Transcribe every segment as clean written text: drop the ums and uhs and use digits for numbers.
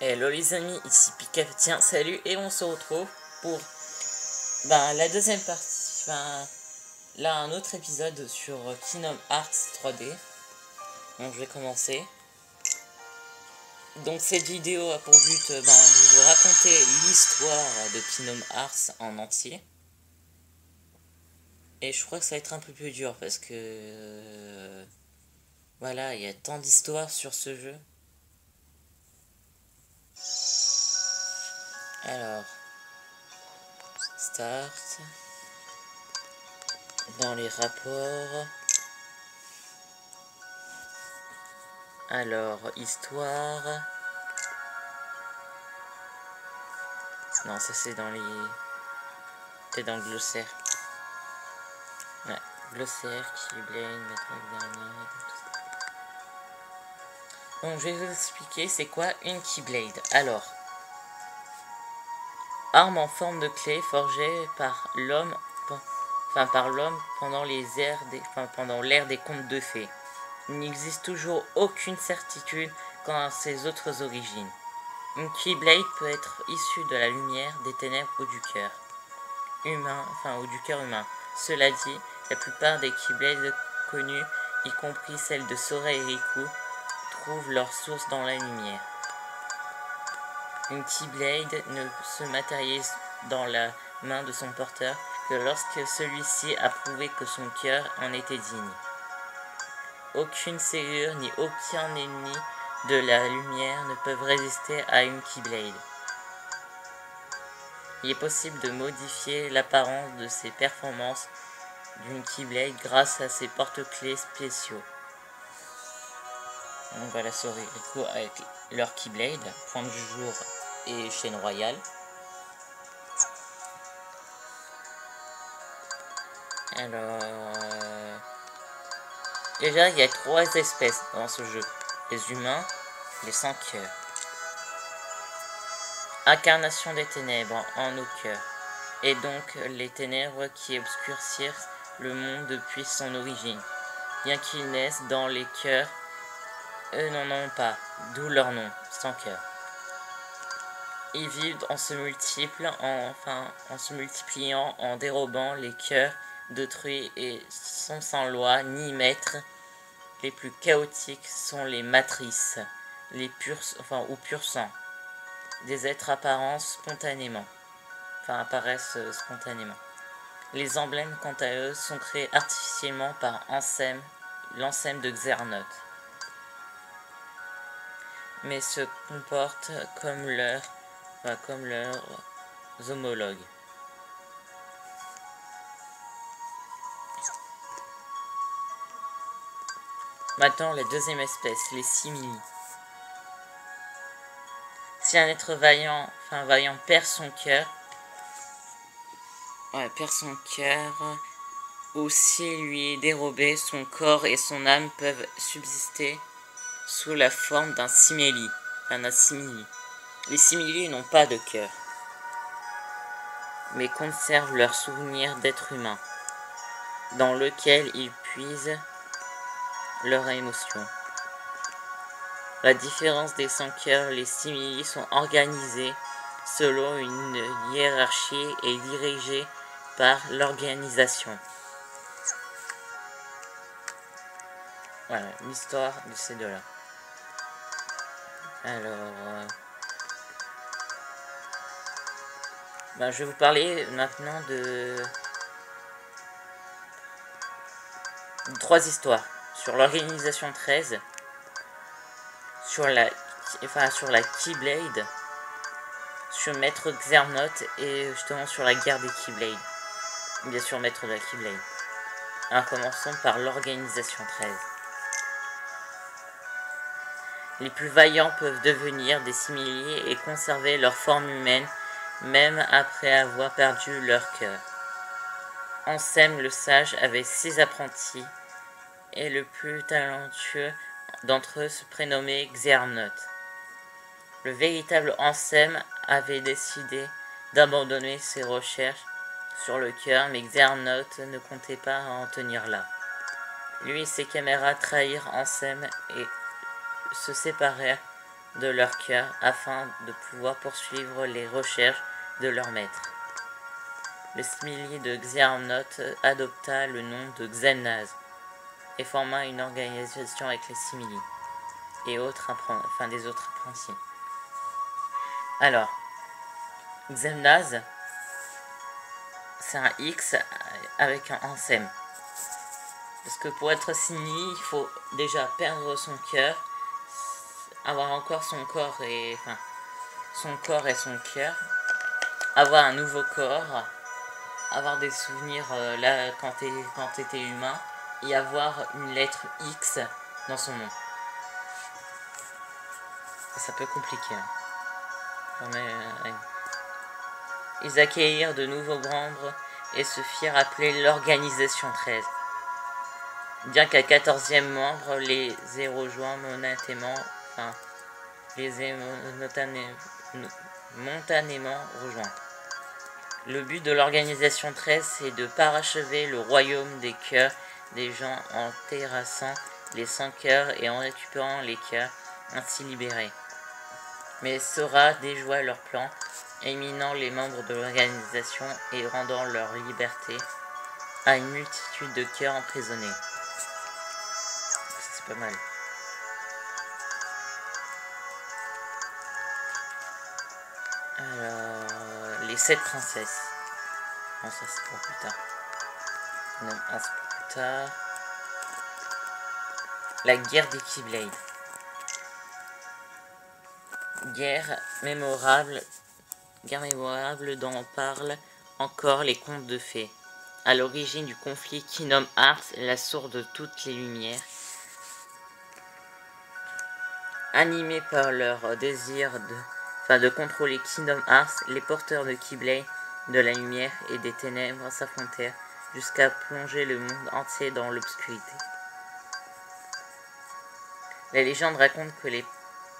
Hello les amis, ici Pika, tiens, salut, et on se retrouve pour la deuxième partie, là un autre épisode sur Kingdom Hearts 3D. Donc je vais commencer. Donc cette vidéo a pour but de vous raconter l'histoire de Kingdom Hearts en entier. Et je crois que ça va être un peu plus dur parce que voilà, il y a tant d'histoires sur ce jeu. Alors, start. Dans les rapports. Alors, histoire. Non, ça c'est dans les... C'est dans le glossaire. Ouais, glossaire, Keyblade, Metroid. Donc je vais vous expliquer c'est quoi une Keyblade. Alors, arme en forme de clé forgée par l'homme, pendant pendant l'ère des contes de fées. Il n'existe toujours aucune certitude quant à ses autres origines. Une Keyblade peut être issue de la lumière, des ténèbres ou du cœur humain, ou du cœur humain. Cela dit, la plupart des Keyblades connues, y compris celles de Sora et Riku, trouvent leur source dans la lumière. Une Keyblade ne se matérialise dans la main de son porteur que lorsque celui-ci a prouvé que son cœur en était digne. Aucune serrure ni aucun ennemi de la lumière ne peuvent résister à une Keyblade. Il est possible de modifier l'apparence de ses performances d'une Keyblade grâce à ses porte-clés spéciaux. Donc voilà, Sora et Riku avec leur Keyblade, point du jour et chaîne royale. Alors, déjà il y a 3 espèces dans ce jeu. Les humains, les sans cœur. Incarnation des ténèbres en nos cœurs. Et donc les ténèbres qui obscurcissent le monde depuis son origine. Bien qu'ils naissent dans les cœurs, eux n'en ont pas, d'où leur nom, sans cœur. Ils vivent en se multipliant, en dérobant les cœurs d'autrui et sont sans loi ni maître. Les plus chaotiques sont les matrices, les purs sang, des êtres apparaissent spontanément. Les emblèmes, quant à eux, sont créés artificiellement par l'Ansem de Xernoth, mais se comportent comme leurs homologues. Maintenant, la deuxième espèce, les simili. Si un être vaillant perd son cœur, ou s'il lui est dérobé, son corps et son âme peuvent subsister sous la forme d'un simili. Les simili n'ont pas de cœur, mais conservent leur souvenir d'être humain, dans lequel ils puisent leurs émotions. La différence des sans-cœurs, les simili sont organisés selon une hiérarchie et dirigés par l'organisation. Voilà, l'histoire de ces deux-là. Alors, je vais vous parler maintenant de 3 histoires. Sur l'organisation 13, sur la Keyblade, sur Maître Xernoth et justement sur la guerre des Keyblades. Bien sûr, Maître de la Keyblade. Alors, commençons par l'organisation 13. Les plus vaillants peuvent devenir des simili et conserver leur forme humaine, même après avoir perdu leur cœur. Ansem le sage avait 6 apprentis, et le plus talentueux d'entre eux se prénommait Xernoth. Le véritable Ansem avait décidé d'abandonner ses recherches sur le cœur, mais Xernoth ne comptait pas en tenir là. Lui et ses camarades trahirent Ansem et se séparèrent de leur cœur afin de pouvoir poursuivre les recherches de leur maître. Le simili de Xehanort adopta le nom de Xemnas et forma une organisation avec les simili et des autres apprentis. Alors, Xemnas, c'est un X avec un ensem. Parce que pour être simili, il faut déjà perdre son cœur, avoir encore son corps et son cœur, avoir un nouveau corps, avoir des souvenirs là quand t'étais humain, et avoir une lettre X dans son nom. Ça peut compliquer. Ils accueillirent de nouveaux membres et se firent appeler l'Organisation 13. Bien qu'à 14e membre, les ait rejoints momentanément rejoints. Le but de l'Organisation 13, c'est de parachever le royaume des cœurs des gens en terrassant les sans cœurs et en récupérant les cœurs ainsi libérés. Mais Sora déjoua leur plan, éliminant les membres de l'organisation et rendant leur liberté à une multitude de cœurs emprisonnés. C'est pas mal. Alors, les 7 princesses. Non, ça c'est pour plus tard. Non, c'est pour plus tard. La guerre des Keyblade. Guerre mémorable dont parlent encore les contes de fées. À l'origine du conflit Kingdom Hearts, la source de toutes les lumières. Animés par leur désir de contrôler Kingdom Hearts, les porteurs de Keyblade, de la lumière et des ténèbres s'affrontèrent jusqu'à plonger le monde entier dans l'obscurité. La légende raconte que les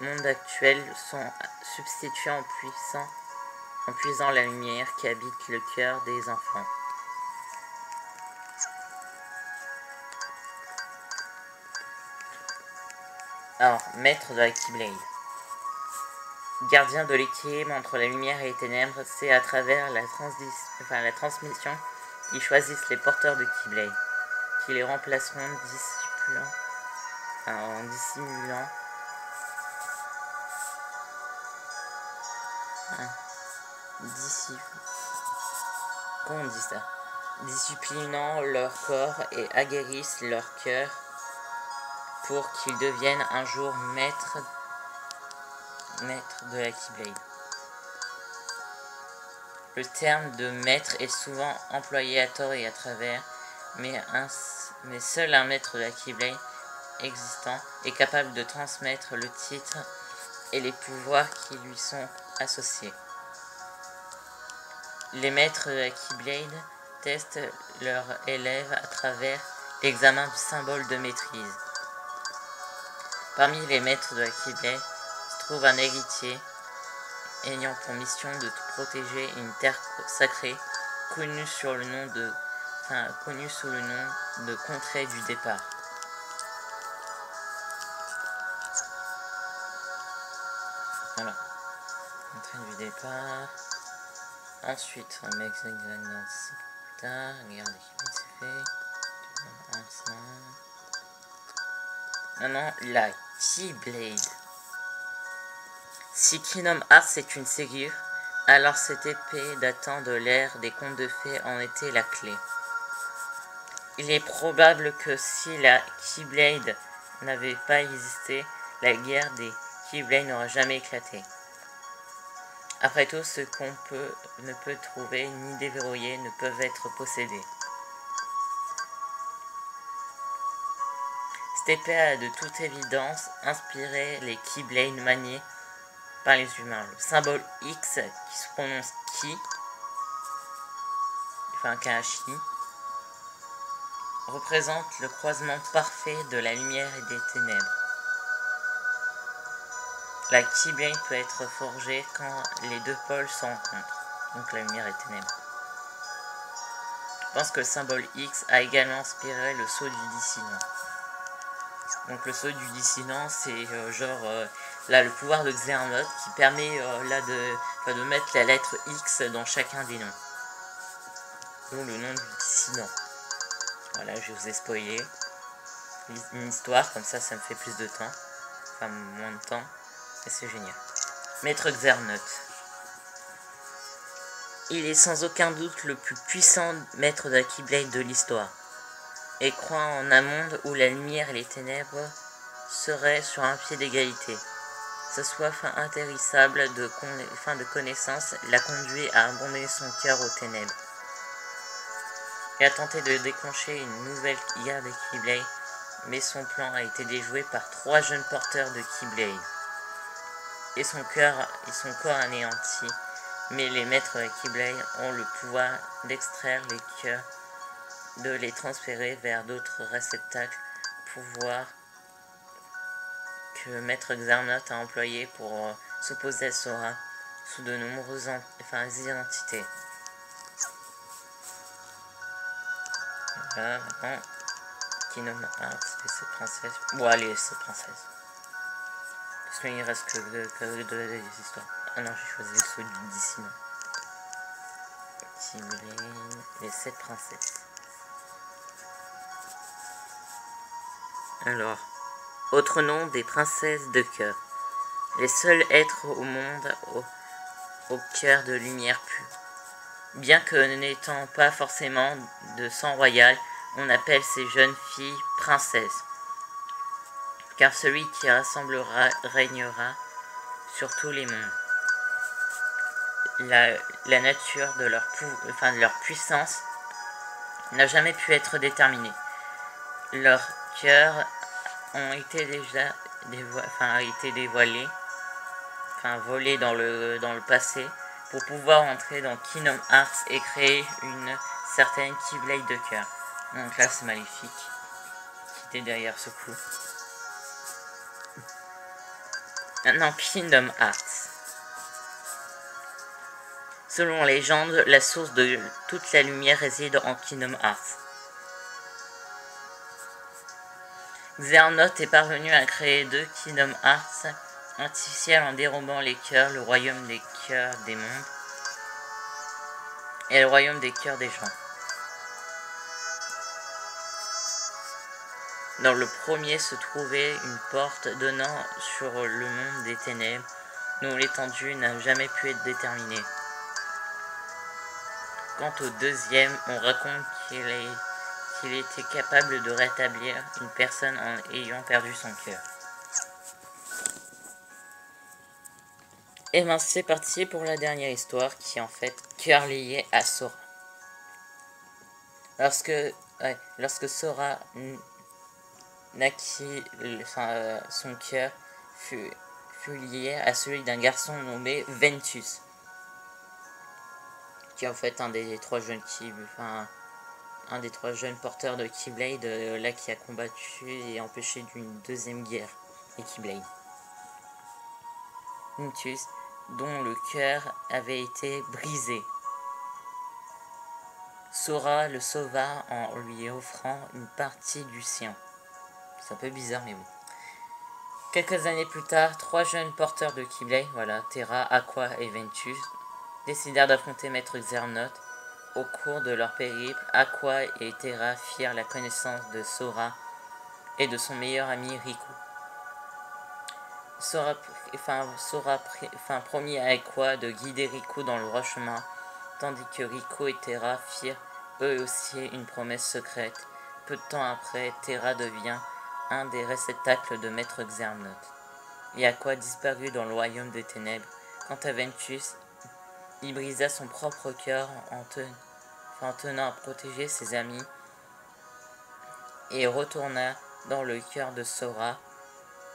mondes actuels sont substitués en puisant la lumière qui habite le cœur des enfants. Alors, maître de la Keyblade. Gardien de l'équilibre entre la lumière et les ténèbres, c'est à travers la transmission qu'ils choisissent les porteurs de Keyblade, qui les remplaceront en dissimulant disciplinant leur corps et aguerrissent leur cœur pour qu'ils deviennent un jour maîtres de la Keyblade. Le terme de maître est souvent employé à tort et à travers, mais seul un maître de la Keyblade existant est capable de transmettre le titre et les pouvoirs qui lui sont associés. Les maîtres de la Keyblade testent leurs élèves à travers l'examen du symbole de maîtrise. Parmi les maîtres de la Keyblade se trouve un héritier ayant pour mission de protéger une terre sacrée connue sous le nom de contrée du départ. Voilà, contrée du départ. Ensuite, on met exactement plus tard. Regardez, c'est fait. Maintenant, la Keyblade. Si Kingdom Hearts est une série, alors cette épée datant de l'ère des contes de fées en était la clé. Il est probable que si la Keyblade n'avait pas existé, la guerre des Keyblade n'aurait jamais éclaté. Après tout, ce qu'on ne peut trouver ni déverrouiller ne peuvent être possédés. Cette épée a de toute évidence inspiré les Keyblade maniés par les humains. Le symbole X, qui se prononce Ki, Kahashi, représente le croisement parfait de la lumière et des ténèbres. La Keyblade peut être forgée quand les deux pôles se rencontrent, donc la lumière et les ténèbres. Je pense que le symbole X a également inspiré le sceau du dissident. Donc le sceau du dissident, c'est là le pouvoir de Xernote qui permet là de mettre la lettre X dans chacun des noms. Dont le nom du dissident. Voilà, je vous ai spoilé une histoire, comme ça me fait plus de temps. Enfin, moins de temps. Et c'est génial. Maître Xernote. Il est sans aucun doute le plus puissant maître de la Keyblade de l'histoire. Et croit en un monde où la lumière et les ténèbres seraient sur un pied d'égalité. Sa soif intarissable de connaissance l'a conduit à abandonner son cœur aux ténèbres. Et a tenté de déclencher une nouvelle guerre des Keyblade, mais son plan a été déjoué par 3 jeunes porteurs de Keyblade. Et son corps anéanti, mais les maîtres de Keyblade ont le pouvoir d'extraire les cœurs, de les transférer vers d'autres réceptacles, pouvoir que Maître Xernote a employé pour s'opposer à Sora sous de nombreuses identités. Voilà, maintenant, Kingdom Hearts et cette princesse. Bon, allez, cette princesse. Parce qu'il ne reste que de histoires. Ah non, j'ai choisi celui du Disney. Keyblade et cette princesse. Alors, autre nom des princesses de cœur. Les seuls êtres au monde au cœur de lumière pure. Bien que n'étant pas forcément de sang royal, on appelle ces jeunes filles princesses. Car celui qui rassemblera régnera sur tous les mondes. La nature de leur puissance n'a jamais pu être déterminée. Leurs cœurs ont été volés dans le passé pour pouvoir entrer dans Kingdom Hearts et créer une certaine Keyblade de cœur. Donc là c'est Maléfique qui était derrière ce coup. Maintenant Kingdom Hearts. Selon légende, la source de toute la lumière réside en Kingdom Hearts. Xernote est parvenu à créer 2 Kingdom Hearts artificiels en dérobant les cœurs, le royaume des cœurs des mondes et le royaume des cœurs des gens. Dans le premier se trouvait une porte donnant sur le monde des ténèbres, dont l'étendue n'a jamais pu être déterminée. Quant au deuxième, on raconte qu'il était capable de rétablir une personne en ayant perdu son cœur. Et bien c'est parti pour la dernière histoire qui est en fait cœur lié à Sora. Lorsque Sora naquit, son cœur fut lié à celui d'un garçon nommé Ventus, qui est en fait un des 3 jeunes porteurs de Keyblade là qui a combattu et empêché d'une deuxième guerre des Keyblade. Ventus, dont le cœur avait été brisé. Sora le sauva en lui offrant une partie du sien. C'est un peu bizarre mais bon. Quelques années plus tard, 3 jeunes porteurs de Keyblade, Terra, Aqua et Ventus, décidèrent d'affronter Maître Xernote. Au cours de leur périple, Aqua et Terra firent la connaissance de Sora et de son meilleur ami Riku. Sora promit à Aqua de guider Riku dans le droit chemin, tandis que Riku et Terra firent eux aussi une promesse secrète. Peu de temps après, Terra devient un des réceptacles de Maître Xernote, et Aqua disparut dans le royaume des ténèbres. Quant à Ventus, il brisa son propre cœur en tenant à protéger ses amis et retourna dans le cœur de Sora,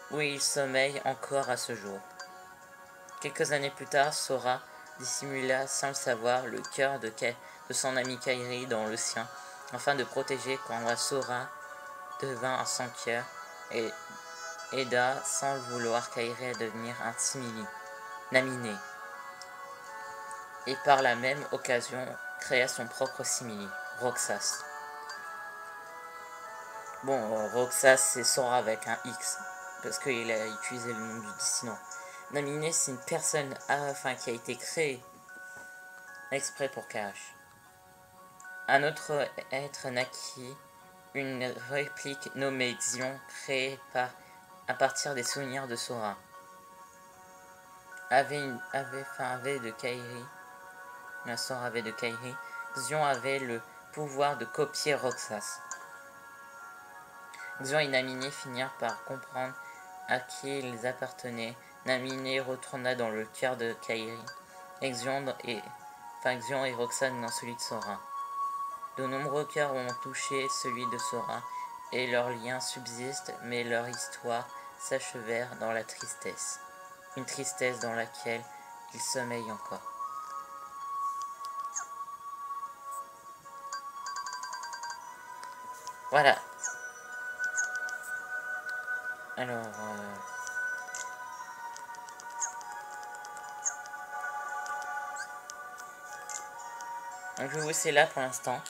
où il sommeille encore à ce jour. Quelques années plus tard, Sora dissimula sans le savoir le cœur de son ami Kairi dans le sien, afin de protéger quand Sora devint sans cœur et aida sans le vouloir Kairi à devenir un simili, Naminé, et par la même occasion créa son propre simili, Roxas. Bon, Roxas c'est Sora avec un X. parce qu'il a utilisé le nom du dissident. Naminé, c'est une personne qui a été créée exprès pour Karash. Un autre être naquit, une réplique nommée Xion, créée à partir des souvenirs de Sora. Avait de Kairi, la Sora avait de Kairi, Xion avait le pouvoir de copier Roxas. Xion et Naminé finirent par comprendre à qui ils appartenaient. Naminé retourna dans le cœur de Kairi, et Xion et Roxane dans celui de Sora. De nombreux cœurs ont touché celui de Sora, et leurs liens subsistent, mais leur histoire s'achevèrent dans la tristesse. Une tristesse dans laquelle ils sommeillent encore. Voilà. Alors... donc je vous laisse là pour l'instant.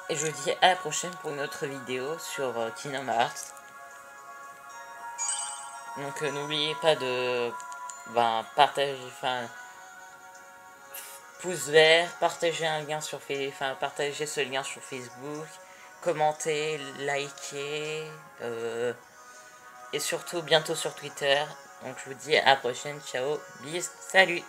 Et je vous dis à la prochaine pour une autre vidéo sur Kingdom Hearts. Donc n'oubliez pas de partager, pouce vert, partager un lien sur partager ce lien sur Facebook, commenter, liker, et surtout bientôt sur Twitter. Donc je vous dis à la prochaine, ciao, bis, salut.